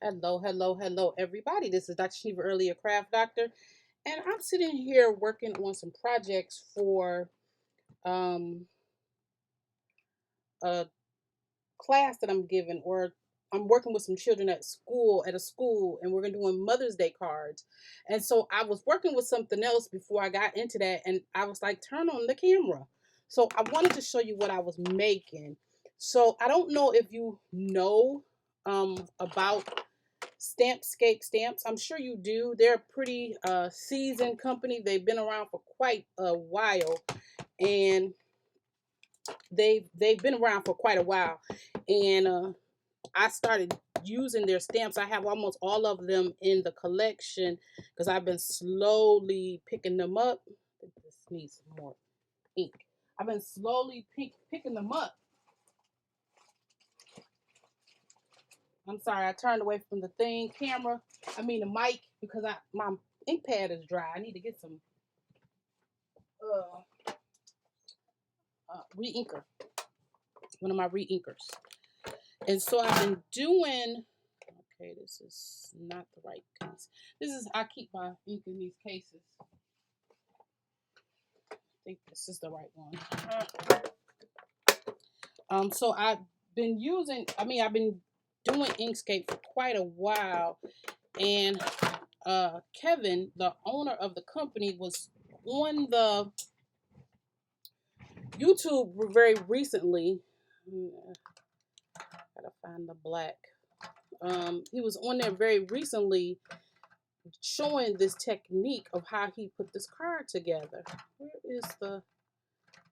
Hello, everybody. This is Dr. Shaniva Earlier Craft Doctor, and I'm sitting here working on some projects for um, a class that I'm giving, or I'm working with some children at a school, and we're doing Mother's Day cards. And so I was working with something else before I got into that, and I was like, turn on the camera. So I wanted to show you what I was making. So I don't know if you know about Stampscape stamps. I'm sure you do. They're a pretty seasoned company. They've been around for quite a while, and they've been around for quite a while. And I started using their stamps. I have almost all of them in the collection because I've been slowly picking them up. I think this needs some more ink. I've been slowly picking them up. I'm sorry, I turned away from the the mic, because my ink pad is dry. I need to get some re-inker, one of my re-inkers. And so I've been doing, okay, this is not the right case. I keep my ink in these cases. I think this is the right one. So I've been doing Inkscape for quite a while, and Kevin, the owner of the company, was on the YouTube very recently. Gotta find the black. He was on there very recently showing this technique of how he put this card together. Where is the?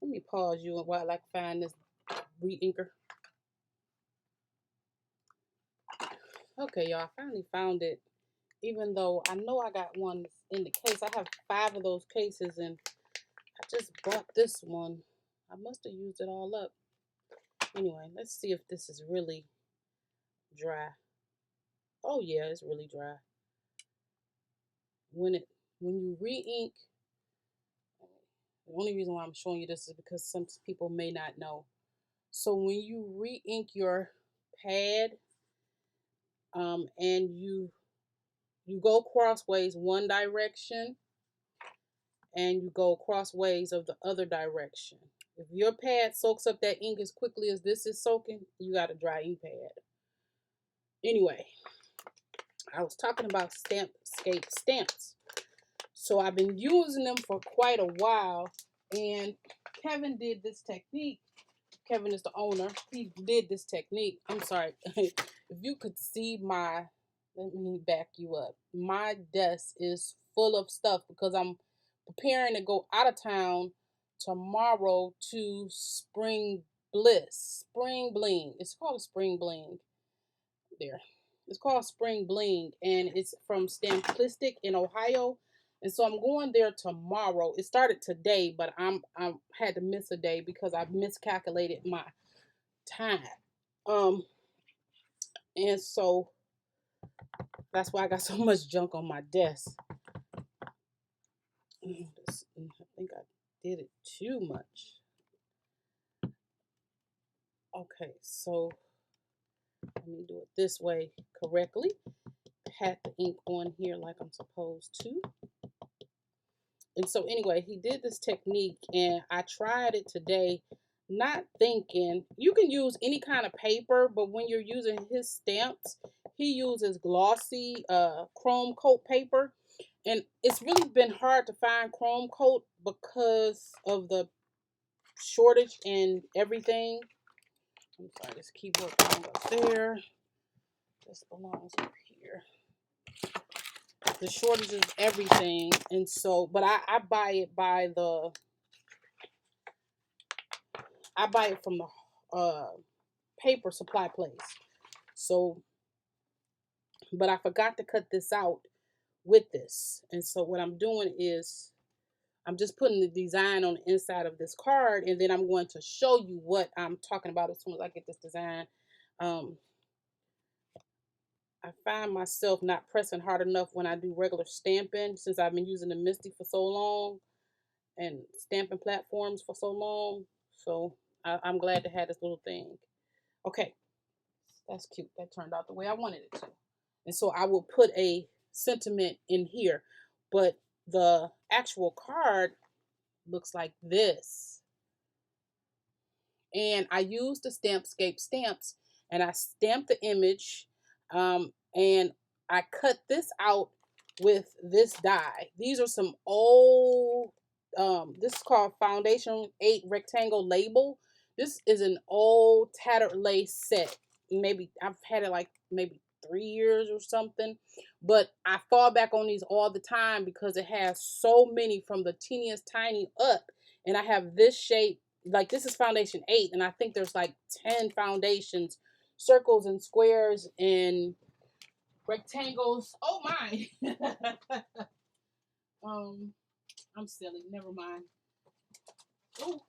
Let me pause you while I find this re-inker. Okay, y'all, I finally found it. Even though I know I got one in the case, I have 5 of those cases, and I just bought this one. I must have used it all up. Anyway, let's see if this is really dry. Oh yeah, it's really dry. When you re-ink, the only reason why I'm showing you this is because some people may not know. So when you re-ink your pad, and you go crossways one direction, and you go crossways of the other direction. If your pad soaks up that ink as quickly as this is soaking, you got a dry ink pad. Anyway, I was talking about Stampscape stamps. So I've been using them for quite a while, and Kevin did this technique. Kevin is the owner. He did this technique. I'm sorry. If you could see let me back you up. My desk is full of stuff because I'm preparing to go out of town tomorrow to Spring Bling. It's called Spring Bling. There. It's called Spring Bling, and it's from Stamplistic in Ohio. And so I'm going there tomorrow. It started today, but I had to miss a day because I miscalculated my time. And so that's why I got so much junk on my desk. I think I did it too much. Okay, so let me do it this way correctly. Pat the ink on here like I'm supposed to. And so anyway, he did this technique, and I tried it today, not thinking. You can use any kind of paper, but when you're using his stamps, he uses glossy chrome coat paper. And it's really been hard to find chrome coat because of the shortage and everything. I'm sorry, this keyboard belongs up there. This belongs up here. The shortage is everything, and so, but I buy it from the paper supply place. So, but I forgot to cut this out with this, and so what I'm doing is I'm just putting the design on the inside of this card, and then I'm going to show you what I'm talking about as soon as I get this design. I find myself not pressing hard enough when I do regular stamping, since I've been using the Misty for so long and stamping platforms for so long. So I'm glad to have this little thing. Okay, that's cute. That turned out the way I wanted it to. And so I will put a sentiment in here. But the actual card looks like this. And I used the Stampscape stamps, and I stamped the image, and I cut this out with this die. These are some old, this is called Foundation 8 Rectangle Label. This is an old tattered lace set. Maybe I've had it like maybe 3 years or something, but I fall back on these all the time because it has so many from the teeniest tiny up, and I have this shape. Like, this is foundation 8, and I think there's like 10 foundations, circles and squares and rectangles. Oh my. I'm silly, never mind. Oh,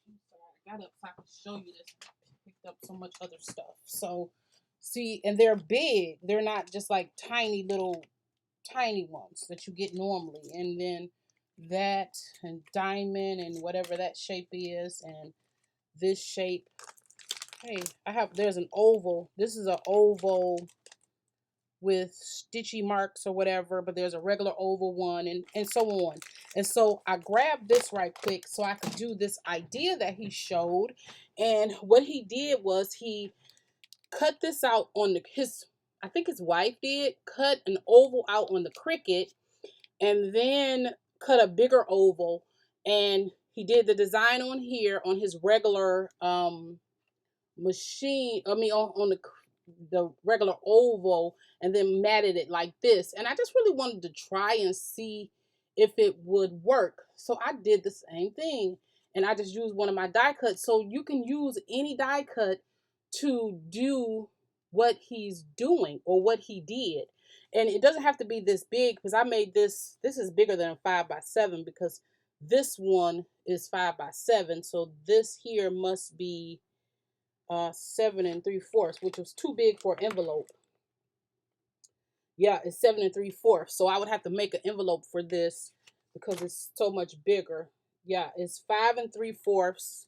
I'm sorry, I got up so I could show you this. Picked up so much other stuff. So see, and they're big. They're not just like tiny little tiny ones that you get normally. And then that and diamond and whatever that shape is, and this shape. Hey, there's an oval. This is an oval with stitchy marks or whatever, but there's a regular oval one, and so on. And so I grabbed this right quick so I could do this idea that he showed. And what he did was he cut this out on I think his wife did, cut an oval out on the Cricut, and then cut a bigger oval, and he did the design on here on his regular machine. I mean, on the regular oval, and then matted it like this. And I just really wanted to try and see if it would work. So I did the same thing, and I just used one of my die cuts. So you can use any die cut to do what he's doing or what he did. And it doesn't have to be this big, because I made this is bigger than a 5x7, because this one is 5x7. So this here must be 7 3/4, which was too big for an envelope. Yeah, it's 7 3/4. So I would have to make an envelope for this because it's so much bigger. Yeah, it's 5 3/4.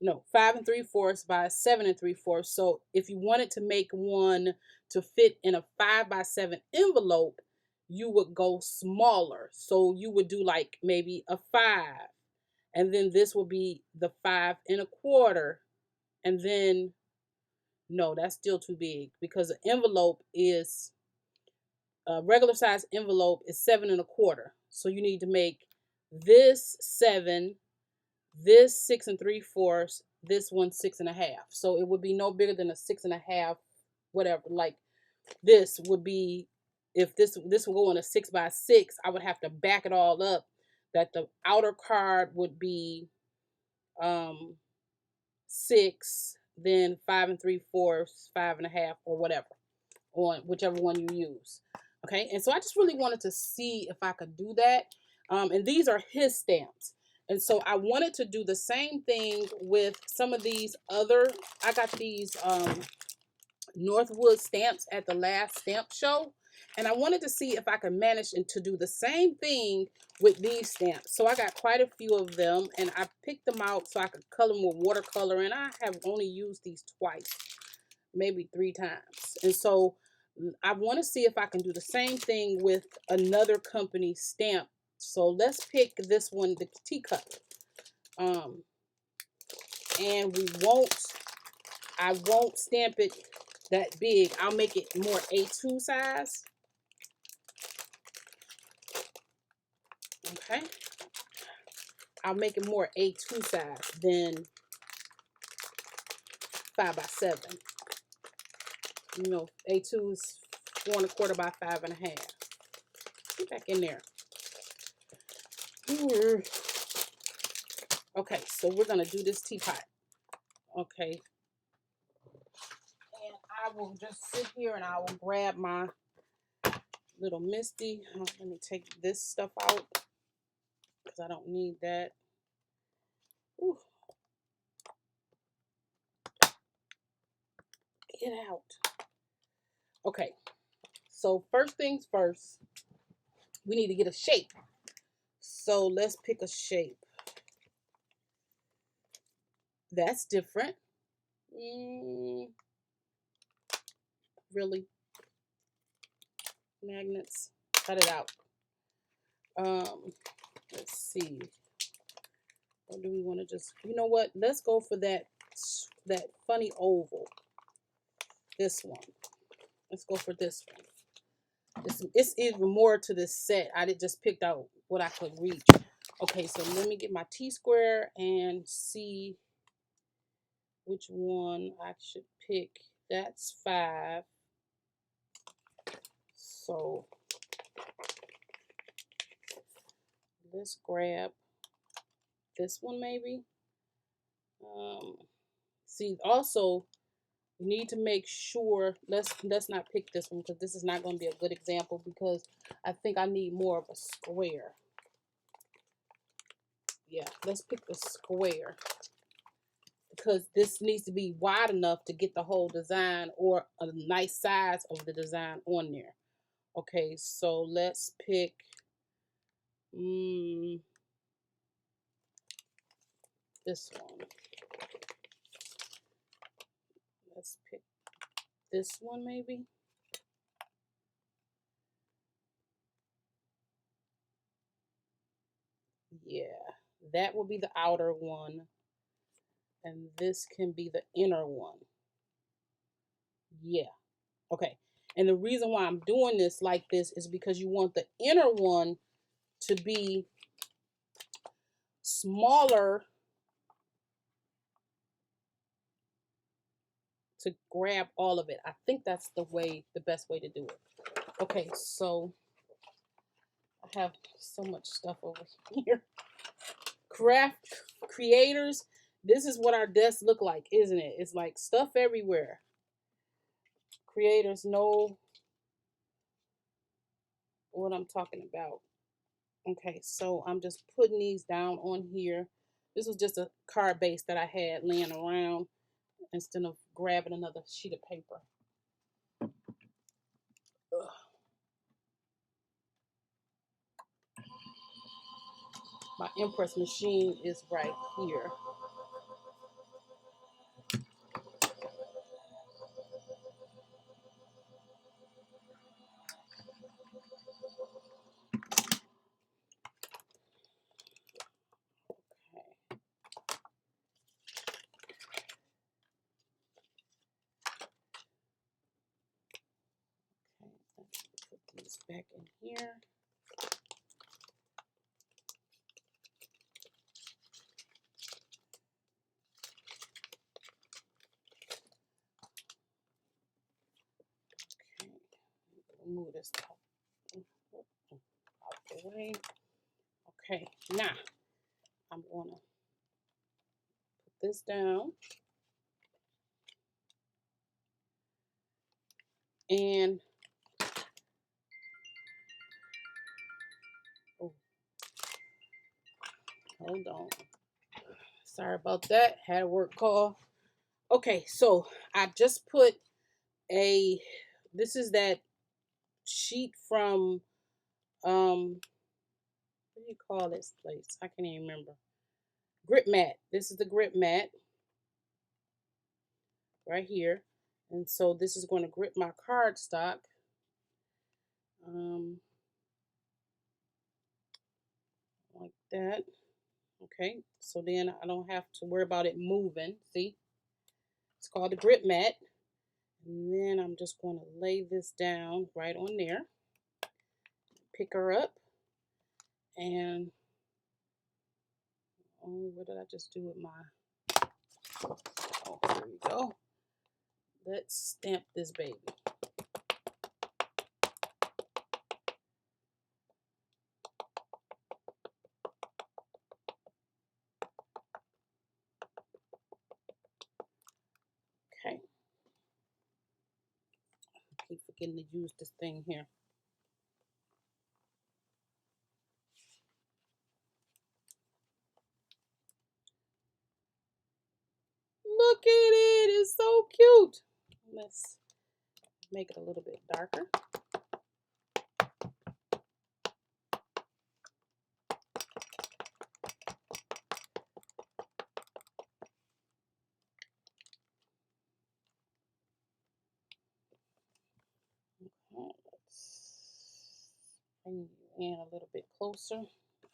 No, 5 3/4 by 7 3/4. So if you wanted to make one to fit in a 5x7 envelope, you would go smaller. So you would do like maybe a 5, and then this will be the 5 1/4, and then no, that's still too big, because the envelope is a regular size envelope is 7 1/4. So you need to make this 7, this 6 3/4, this one 6 1/2. So it would be no bigger than a 6 1/2, whatever. Like this would be, if this will go in a 6x6, I would have to back it all up. That the outer card would be 6, then 5 3/4, 5 1/2, or whatever, on whichever one you use. Okay, and so I just really wanted to see if I could do that. And these are his stamps. And so I wanted to do the same thing with some of these other, I got these Northwood stamps at the last stamp show. And I wanted to see if I could manage to do the same thing with these stamps. So I got quite a few of them, and I picked them out so I could color them with watercolor. And I have only used these twice, maybe 3 times. And so I want to see if I can do the same thing with another company stamp. So let's pick this one, the teacup. And I won't stamp it that big. I'll make it more A2 size. Okay. I'll make it more A2 size than 5x7. You know, A2 is 4 1/4 by 5 1/2. Get back in there. Okay, so we're gonna do this teapot. Okay. And I will just sit here and I will grab my little Misty. Let me take this stuff out because I don't need that. Ooh. Get out. Okay, so first things first, we need to get a shape. So let's pick a shape that's different. Really? Magnets. Cut it out. Let's see. Or do we want to just, you know what? Let's go for that funny oval. This one. Let's go for this one. It's even more to this set. I just picked out what I could reach. Okay, so let me get my T-square and see which one I should pick. That's 5. So let's grab this one maybe. See, also you need to make sure, let's not pick this one because this is not going to be a good example because I think I need more of a square. Yeah, let's pick the square because this needs to be wide enough to get the whole design or a nice size of the design on there. Okay, so let's pick this one. Let's pick this one maybe. Yeah, that will be the outer one. And this can be the inner one. Yeah. Okay. And the reason why I'm doing this like this is because you want the inner one to be smaller to grab all of it. I think that's the best way to do it. Okay, so I have so much stuff over here. Craft creators, this is what our desks look like, isn't it? It's like stuff everywhere. Creators know what I'm talking about. Okay, so I'm just putting these down on here. This was just a card base that I had laying around instead of grabbing another sheet of paper. Ugh. My impress machine is right here. Let's put these back in here. Okay, move this out the way. Okay, now I'm gonna put this down and oh, hold on. Sorry about that. Had a work call. Okay, so I just put this is that sheet from what do you call this place? I can't even remember. Grip mat. This is the grip mat right here. And so this is going to grip my cardstock. Like that. Okay, so then I don't have to worry about it moving. See? It's called the grip mat. And then I'm just going to lay this down right on there. Pick her up. And, oh, what did I just do with my, oh, here we go. Let's stamp this baby. Okay. I keep forgetting to use this thing here. Look at it. It's so cute. Let's make it a little bit darker. a little bit closer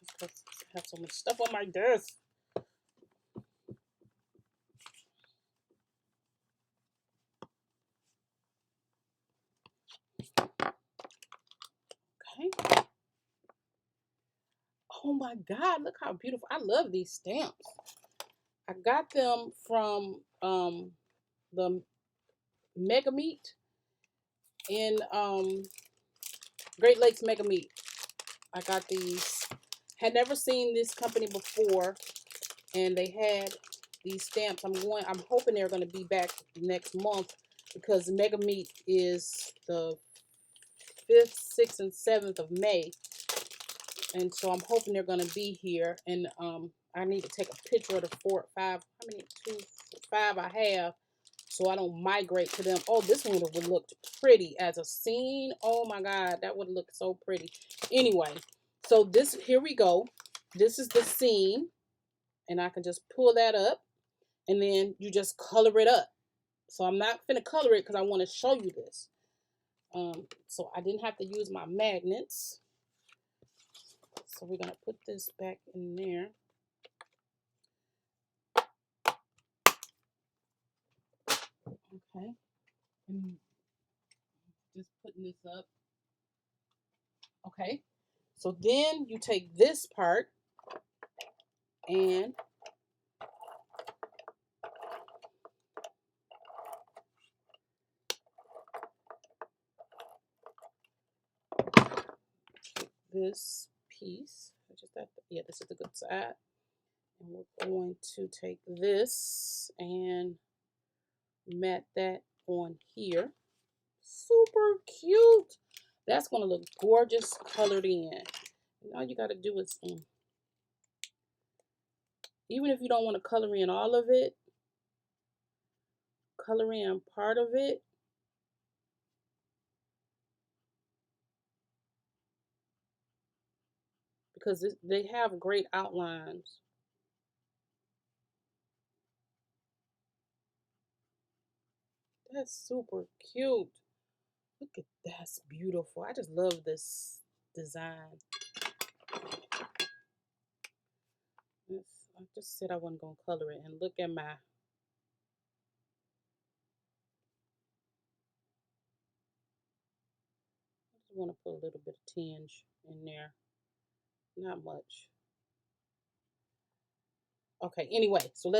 because I have so much stuff on my desk. Okay. Oh my God, look how beautiful. I love these stamps. I got them from the Mega Meat in Great Lakes Mega Meat. I got these. Had never seen this company before, and they had these stamps. I'm hoping they're going to be back next month because Mega Meat is the 5th, 6th, and 7th of May, and so I'm hoping they're going to be here. And I need to take a picture of the 4, 5. How many? 2, 5 I have, so I don't migrate to them. Oh, this one would have looked pretty as a scene. Oh my God, that would look so pretty. Anyway, so here we go. This is the scene, and I can just pull that up, and then you just color it up. So I'm not gonna color it because I want to show you this. So I didn't have to use my magnets. So we're gonna put this back in there. Okay, and just putting this up. Okay, so then you take this part and this piece, which is that, yeah, this is the good side. And we're going to take this and mat that on here. Super cute. That's going to look gorgeous colored in. And all you got to do is, even if you don't want to color in all of it, color in part of it. Because they have great outlines. That's super cute. Look at that's beautiful. I just love this design. I just said I wasn't going to color it, and look at my, I just want to put a little bit of tinge in there. Not much. Okay, anyway, so let's